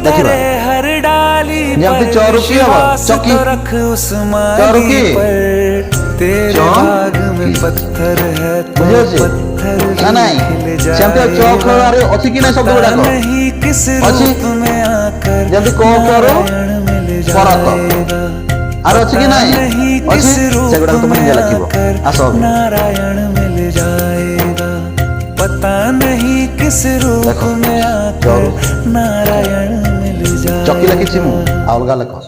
देखिबा हर डाली जल्दी चौरुकी हवा चौकी तो रख उस चौरुकी तेरे भाग में पत्थर है तो पत्थर ना नहीं चैंपियन चौक रे अछि कि नहीं शब्द गुडा को नहीं किस रूप में आकर जल्दी को करो परत आर अछि कि नहीं अछि सेगुडा तुम निजे लिखिबो आसो नारायण मिल जाएगा पता नहीं किस रूप में आकर नारायण मिल जाएगा चौकी लिखिछि मु अलगा लिखो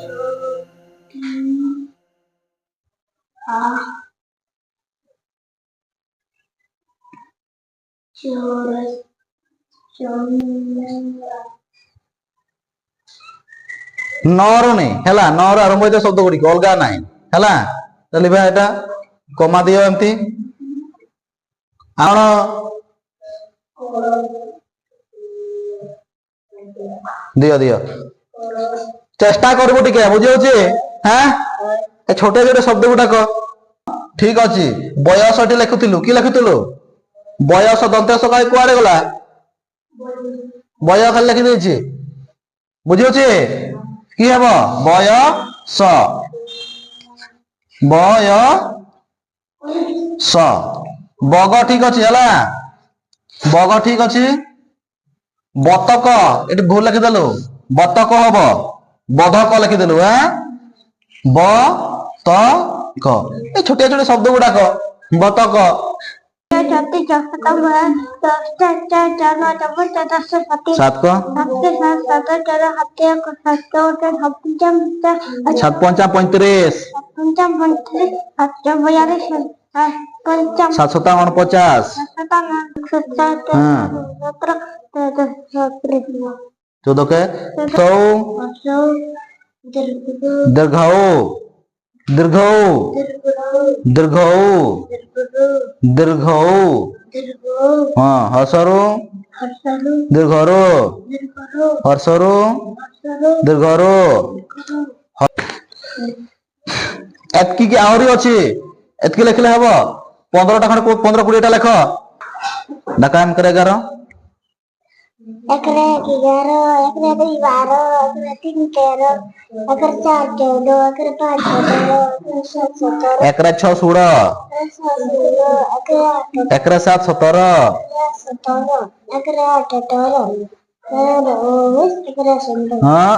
नर नहीं हैला नर आरंभ होइते शब्द गुडी अलगा नाही हैला चली भाई एटा कमा दियो एमती आण दियो दियो चेष्टा करबो टिके बुझियोछि हैं ए छोटे छोटे शब्द गुडा को ठीक अछि बयस टी लिखुथिलु की लिखुथिलु बयस दंतेश काय कुआडे गला बय खाली लिखि देछि बुझियोछि की हेबो बयस बयस बग ठीक अछि हला बग ठीक अछि बतक एटी भूल लिखि देलु बतक हबो बधक लिखि देलु हैं बतक ए छोटे छोटे शब्द गुडा को बतक सात को सात पंचा 35 सात सता 49 14 के तो दीर्घौ दीर्घौ दीर्घौ दीर्घौ हाँ हसरु दीर्घरो हर्षरु दीर्घरो एतकी की आउरी अछि एतकी लिखले हबो 15 टा खंड 15 20 टा लिख डाका हम करे 11 एकरे 11 एकरे 12 एकरे 3 13 एकरे 4 14 एकरे 5 17 एकरे 6 16 एकरे 7 17 एकरे 8 18 एकरे 19 एकरे 20 हाँ